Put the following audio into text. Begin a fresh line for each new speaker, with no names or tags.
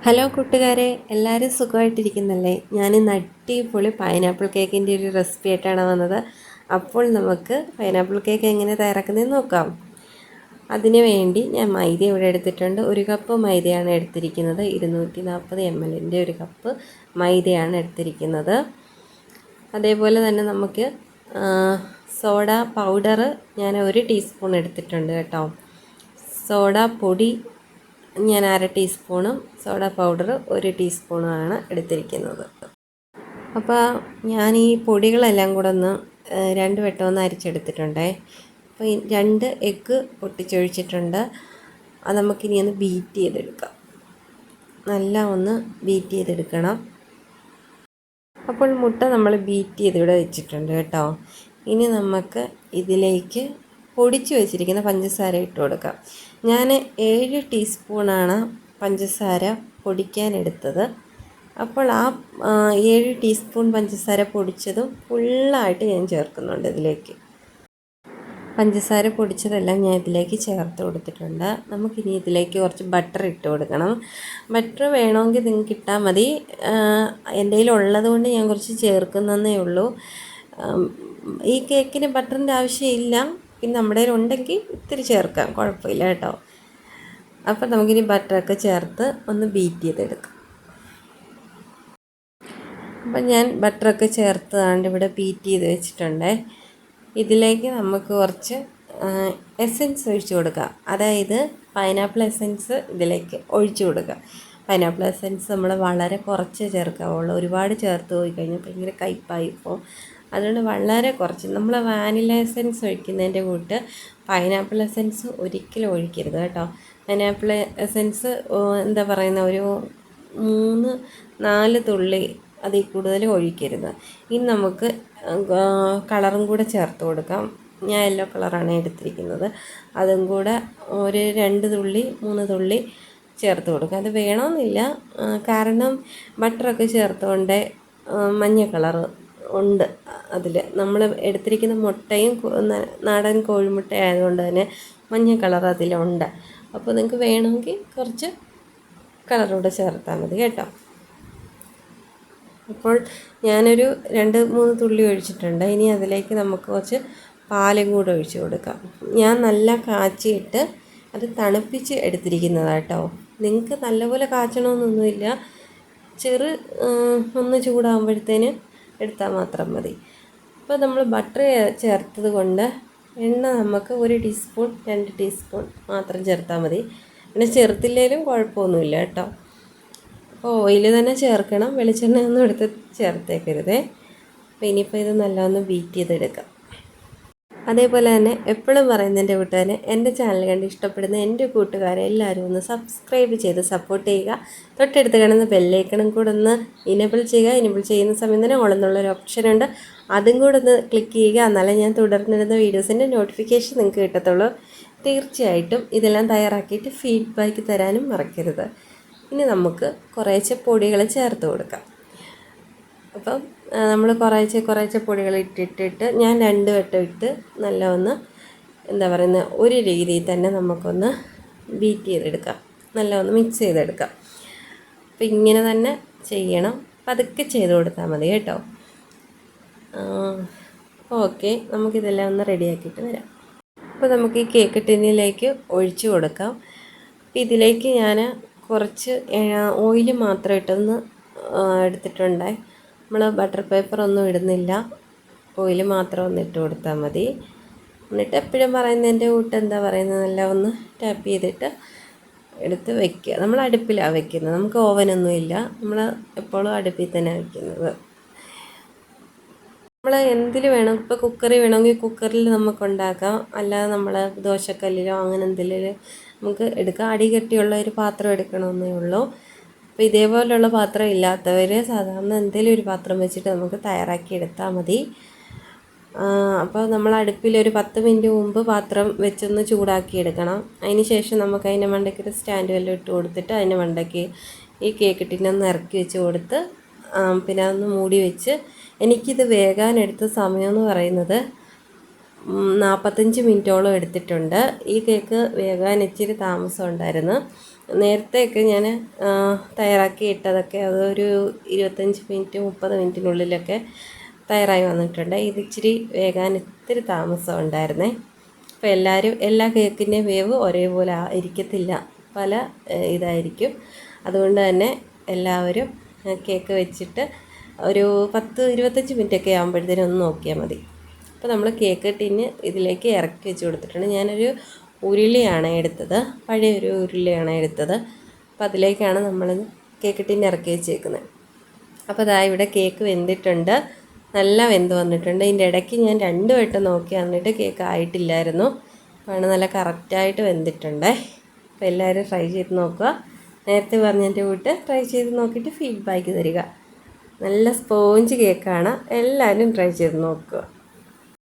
Hello കൂട്ടുകാരെ, എല്ലാവരും സുഖമായിട്ടിരിക്കുന്നല്ലേ? ഞാനിന്ന് അടിപൊളി പൈനാപ്പിൾ കേക്കിൻ്റെ ഒരു റെസിപ്പി ആയിട്ടാണ് വന്നത്. അപ്പോൾ നമുക്ക് പൈനാപ്പിൾ കേക്ക് എങ്ങനെ തയ്യാറാക്കുന്നതെന്ന് നോക്കാം. അതിനു വേണ്ടി ഞാൻ മൈദ ഇവിടെ എടുത്തിട്ടുണ്ട്. 1 കപ്പ് മൈദയാണ് എടുത്തിരിക്കുന്നത്. 240 ml ഒരു കപ്പ് മൈദയാണ് എടുത്തിരിക്കുന്നത്. അതേപോലെ തന്നെ നമുക്ക് സോഡ പൗഡർ ഞാൻ 1 ടീസ്പൂൺ എടുത്തിട്ടുണ്ട് കേട്ടോ. സോഡ പൊടി ഞാൻ 1/2 ടീസ്പൂണും സോഡ പൗഡർ 1 ടീസ്പൂണുമാണ് എടുത്തിരിക്കുന്നത്. അപ്പോൾ ഞാൻ ഈ പൊടികളെല്ലാം കൂടെ ഒന്ന് 2 വട്ടം ഒന്ന് അരിച്ചെടുത്തിട്ടുണ്ടേ. അപ്പോൾ 2 എഗ്ഗ് പൊട്ടിച്ചൊഴിച്ചിട്ടുണ്ട്. അത് നമുക്കിനി ഒന്ന് ബീറ്റ് ചെയ്തെടുക്കാം. നല്ല ഒന്ന് ബീറ്റ് ചെയ്തെടുക്കണം. അപ്പോൾ മുട്ട നമ്മൾ ബീറ്റ് ചെയ്ത് ഇവിടെ വെച്ചിട്ടുണ്ട് കേട്ടോ. ഇനി നമുക്ക് ഇതിലേക്ക് പൊടിച്ച് വെച്ചിരിക്കുന്ന പഞ്ചസാര ഇട്ട് കൊടുക്കാം. ഞാൻ 7 ടീസ്പൂണാണ് പഞ്ചസാര പൊടിക്കാനെടുത്തത്. അപ്പോൾ ആ 7 ടീസ്പൂൺ പഞ്ചസാര പൊടിച്ചതും ഫുള്ളായിട്ട് ഞാൻ ചേർക്കുന്നുണ്ട് ഇതിലേക്ക്. പഞ്ചസാര പൊടിച്ചതെല്ലാം ഞാൻ ഇതിലേക്ക് ചേർത്ത് കൊടുത്തിട്ടുണ്ട്. നമുക്കിനി ഇതിലേക്ക് കുറച്ച് ബട്ടർ ഇട്ട് കൊടുക്കണം. ബട്ടർ വേണമെങ്കിൽ നിങ്ങൾക്ക് ഇട്ടാൽ മതി. എൻ്റെ കയ്യിലുള്ളത് കൊണ്ട് ഞാൻ കുറച്ച് ചേർക്കുന്നതേ ഉള്ളൂ. ഈ കേക്കിന് ബട്ടറിൻ്റെ ആവശ്യമില്ല. പിന്നെ നമ്മുടെ കയ്യിൽ ഉണ്ടെങ്കിൽ ഇത്തിരി ചേർക്കാം, കുഴപ്പമില്ല കേട്ടോ. അപ്പോൾ നമുക്കിനി ബട്ടറൊക്കെ ചേർത്ത് ഒന്ന് ബീറ്റ് ചെയ്തെടുക്കാം. അപ്പം ഞാൻ ബട്ടറൊക്കെ ചേർത്തതാണ്ട് ഇവിടെ ബീറ്റ് ചെയ്ത് വെച്ചിട്ടുണ്ട്. ഇതിലേക്ക് നമുക്ക് കുറച്ച് എസൻസ് ഒഴിച്ച് കൊടുക്കാം. അതായത് പൈനാപ്പിൾ എസൻസ് ഇതിലേക്ക് ഒഴിച്ച് കൊടുക്കുക. പൈനാപ്പിൾ എസൻസ് നമ്മൾ വളരെ കുറച്ച് ചേർക്കാവുള്ളൂ. ഒരുപാട് ചേർത്ത് പോയി കഴിഞ്ഞാൽ ഭയങ്കര കയ്പ്പായി പോകും. അതുകൊണ്ട് വളരെ കുറച്ച്. നമ്മൾ വാനില എസൻസ് ഒഴിക്കുന്നതിൻ്റെ കൂട്ട് പൈനാപ്പിൾ എസൻസ് ഒരിക്കലും ഒഴിക്കരുത് കേട്ടോ. പൈനാപ്പിൾ എസൻസ് എന്താ പറയുന്ന ഒരു 3-4 തുള്ളി അതിൽ കൂടുതൽ ഒഴിക്കരുത്. ഇനി നമുക്ക് കളറും കൂടെ ചേർത്ത് കൊടുക്കാം. ഞാൻ യെല്ലോ കളറാണ് എടുത്തിരിക്കുന്നത്. അതും കൂടെ ഒരു 2 തുള്ളി 3 തുള്ളി ചേർത്ത് കൊടുക്കുക. അത് വേണമെന്നില്ല, കാരണം ബട്ടറൊക്കെ ചേർത്തുകൊണ്ട് മഞ്ഞ കളറ് ഉണ്ട് അതിൽ. നമ്മൾ എടുത്തിരിക്കുന്ന മുട്ടയും നാടൻ കോഴിമുട്ട ആയതുകൊണ്ട് തന്നെ മഞ്ഞ കളർ അതിലുണ്ട്. അപ്പോൾ നിങ്ങൾക്ക് വേണമെങ്കിൽ കുറച്ച് കളറൂടെ ചേർത്താൽ മതി കേട്ടോ. അപ്പോൾ ഞാനൊരു 2-3 തുള്ളി ഒഴിച്ചിട്ടുണ്ട്. ഇനി അതിലേക്ക് നമുക്ക് കുറച്ച് പാലും കൂടെ ഒഴിച്ച് കൊടുക്കാം. ഞാൻ നല്ല കാച്ചിയിട്ട് അത് തണുപ്പിച്ച് എടുത്തിരിക്കുന്നതാണ് കേട്ടോ. നിങ്ങൾക്ക് നല്ലപോലെ കാച്ചണമെന്നൊന്നുമില്ല, ഒന്ന് ചൂടാകുമ്പോഴത്തേന് എടുത്താൽ മാത്രം മതി. അപ്പോൾ നമ്മൾ ബട്ടർ ചേർത്തത് കൊണ്ട് എണ്ണ നമുക്ക് 1 ടീസ്പൂൺ 2 ടീസ്പൂൺ മാത്രം ചേർത്താൽ മതി. പിന്നെ ചേർത്തില്ലെങ്കിലും കുഴപ്പമൊന്നുമില്ല കേട്ടോ. അപ്പോൾ ഓയിൽ തന്നെ ചേർക്കണം, വെളിച്ചെണ്ണ ഒന്നും എടുത്ത് ചേർത്തേക്കരുതേ. അപ്പോൾ ഇനിയിപ്പോൾ ഇത് നല്ലൊന്ന് ബീറ്റ് ചെയ്തെടുക്കാം. അതേപോലെ തന്നെ എപ്പോഴും പറയുന്നതിൻ്റെ കൂട്ട് തന്നെ എൻ്റെ ചാനൽ കണ്ട് ഇഷ്ടപ്പെടുന്ന എൻ്റെ കൂട്ടുകാരെ എല്ലാവരും ഒന്ന് സബ്സ്ക്രൈബ് ചെയ്ത് സപ്പോർട്ട് ചെയ്യുക. തൊട്ടടുത്ത് കാണുന്ന ബെല്ലൈക്കണും കൂടെ ഒന്ന് ഇനേബിൾ ചെയ്യുക. ഇനേബിൾ ചെയ്യുന്ന സമയം തന്നെ ഓൾ എന്നുള്ളൊരു ഓപ്ഷനുണ്ട്, അതും കൂടെ ഒന്ന് ക്ലിക്ക് ചെയ്യുക. എന്നാലേ ഞാൻ തുടർന്നിടുന്ന വീഡിയോസിൻ്റെ നോട്ടിഫിക്കേഷൻ നിങ്ങൾക്ക് കിട്ടത്തുള്ളൂ. തീർച്ചയായിട്ടും ഇതെല്ലാം തയ്യാറാക്കിയിട്ട് ഫീഡ്ബാക്ക് തരാനും മറക്കരുത്. ഇനി നമുക്ക് കുറേശ്ശെ പൊടികൾ ചേർത്ത് കൊടുക്കാം. അപ്പം നമ്മൾ കുറേശ്ശെ പൊടികൾ ഇട്ടിട്ട് ഞാൻ 2 വട്ടം ഇട്ട് നല്ല ഒന്ന് എന്താ പറയുന്നത് ഒരു രീതിയിൽ തന്നെ നമുക്കൊന്ന് ബീറ്റ് ചെയ്തെടുക്കാം, നല്ല ഒന്ന് മിക്സ് ചെയ്തെടുക്കാം. അപ്പം ഇങ്ങനെ തന്നെ ചെയ്യണം, പതുക്കെ ചെയ്ത് കൊടുത്താൽ മതി കേട്ടോ. ഓക്കെ, നമുക്കിതെല്ലാം ഒന്ന് റെഡിയാക്കിയിട്ട് വരാം. അപ്പോൾ നമുക്ക് ഈ കേക്ക് ടിന്നിലേക്ക് ഒഴിച്ച് കൊടുക്കാം. അപ്പം ഇതിലേക്ക് ഞാൻ കുറച്ച് ഓയിൽ മാത്രം ഇട്ടൊന്ന് എടുത്തിട്ടുണ്ട്. നമ്മൾ ബട്ടർ പേപ്പർ ഒന്നും ഇടുന്നില്ല, ഓയിൽ മാത്രം ഒന്ന് ഇട്ട് കൊടുത്താൽ മതി. എന്നിട്ട് എപ്പോഴും പറയുന്നതിൻ്റെ കൂട്ട് എന്താ പറയുന്നത്, നല്ല ഒന്ന് ടാപ്പ് ചെയ്തിട്ട് എടുത്ത് വയ്ക്കുക. നമ്മൾ അടുപ്പിലാണ് വയ്ക്കുന്നത്, നമുക്ക് ഓവനൊന്നുമില്ല, നമ്മൾ എപ്പോഴും അടുപ്പിൽ തന്നെ വയ്ക്കുന്നത്. നമ്മൾ എന്തിൽ വേണം, ഇപ്പോൾ കുക്കറിൽ വേണമെങ്കിൽ കുക്കറിൽ നമുക്ക് ഉണ്ടാക്കാം, അല്ലാതെ നമ്മൾ ദോശക്കല്ലിലോ അങ്ങനെ എന്തെങ്കിലും നമുക്ക് എടുക്കാം. അടി കെട്ടിയുള്ള ഒരു പാത്രം എടുക്കണമെന്നേ ഉള്ളൂ. അപ്പോൾ ഇതേപോലെയുള്ള പാത്രം ഇല്ലാത്തവർ സാധാരണ എന്തെങ്കിലും ഒരു പാത്രം വെച്ചിട്ട് നമുക്ക് തയ്യാറാക്കി എടുത്താൽ മതി. അപ്പോൾ നമ്മൾ അടുപ്പിലൊരു 10 മിനിറ്റ് മുമ്പ് പാത്രം വെച്ചൊന്ന് ചൂടാക്കി എടുക്കണം. അതിന് ശേഷം നമുക്ക് അതിൻ്റെ മണ്ടയ്ക്ക് ഒരു സ്റ്റാൻഡ് വല്ലതും ഇട്ട് കൊടുത്തിട്ട് അതിൻ്റെ മണ്ടയ്ക്ക് ഈ കേക്ക് ടിന്നൊന്ന് ഇറക്കി വെച്ച് കൊടുത്ത് പിന്നെ അതൊന്ന് മൂടി വെച്ച്, എനിക്കിത് വേകാനെടുത്ത സമയമെന്ന് പറയുന്നത് 45 മിനിറ്റോളം എടുത്തിട്ടുണ്ട്. ഈ കേക്ക് വേകാൻ ഇച്ചിരി താമസം ഉണ്ടായിരുന്നു. നേരത്തെയൊക്കെ ഞാൻ തയ്യാറാക്കി ഇട്ടതൊക്കെ അതൊരു 25 മിനിറ്റ് 30 മിനിറ്റിനുള്ളിലൊക്കെ തയ്യാറായി വന്നിട്ടുണ്ട്. ഇതിച്ചിരി വേകാൻ ഇത്തിരി താമസം ഉണ്ടായിരുന്നേ. അപ്പോൾ എല്ലാ കേക്കിൻ്റെയും വേവ് ഒരേപോലെ ഇരിക്കത്തില്ല, പല ഇതായിരിക്കും. അതുകൊണ്ട് തന്നെ എല്ലാവരും കേക്ക് വെച്ചിട്ട് ഒരു 10-25 മിനിറ്റൊക്കെ ആകുമ്പോഴത്തേനും ഒന്ന് നോക്കിയാൽ മതി. അപ്പോൾ നമ്മൾ കേക്ക് ടിന്ന് ഇതിലേക്ക് ഇറക്കി വെച്ച് കൊടുത്തിട്ടുണ്ട്. ഞാനൊരു ഉരുളിയാണ് എടുത്തത്, പഴയൊരു ഉരുളിയാണ് എടുത്തത്. അപ്പോൾ അതിലേക്കാണ് നമ്മൾ കേക്ക് ടിന്ന് ഇറക്കി വെച്ചേക്കുന്നത്. അപ്പോൾ അതാ ഇവിടെ കേക്ക് വെന്തിട്ടുണ്ട്, നല്ല വെന്ത് വന്നിട്ടുണ്ട്. ഇതിൻ്റെ ഇടയ്ക്ക് ഞാൻ 2 വട്ടം നോക്കി, എന്നിട്ട് കേക്ക് ആയിട്ടില്ലായിരുന്നു. അപ്പോൾ നല്ല കറക്റ്റായിട്ട് വെന്തിട്ടുണ്ട്. അപ്പോൾ എല്ലാവരും ട്രൈ ചെയ്ത് നോക്കുക. നേരത്തെ പറഞ്ഞതിൻ്റെ കൂട്ട് ട്രൈ ചെയ്ത് നോക്കിയിട്ട് ഫീഡ്ബാക്ക് തരിക. നല്ല സ്പോഞ്ച് കേക്കാണ്, എല്ലാവരും ട്രൈ ചെയ്ത് നോക്കുക.